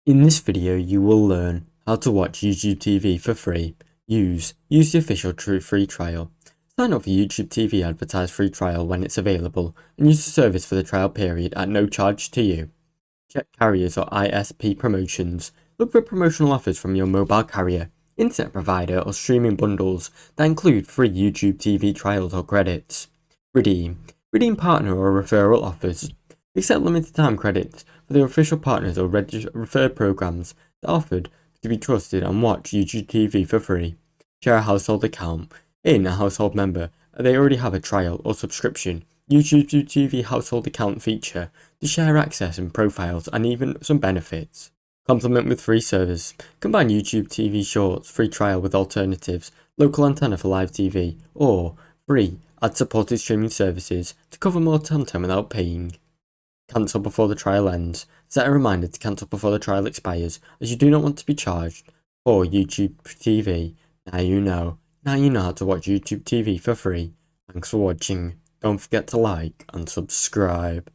In this video, you will learn how to watch YouTube TV for free. Use the official free trial. Sign up for YouTube TV advertised free trial when it's available and use the service for the trial period at no charge to you. Check carriers or ISP promotions. Look for promotional offers from your mobile carrier, internet provider or streaming bundles that include free YouTube TV trials or credits. Redeem partner or referral offers. Accept limited time credits for their official partners or referred programs that are offered to be trusted and watch YouTube TV for free. Share a household account. In a household member, they already have a trial or subscription. YouTube TV household account feature to share access and profiles and even some benefits. Complement with free service. Combine YouTube TV Shorts free trial with alternatives, local antenna for live TV, or free ad-supported streaming services to cover more content without paying. Cancel before the trial ends. Set a reminder to cancel before the trial expires, as you do not want to be charged for YouTube TV. Now you know how to watch YouTube TV for free. Thanks for watching. Don't forget to like and subscribe.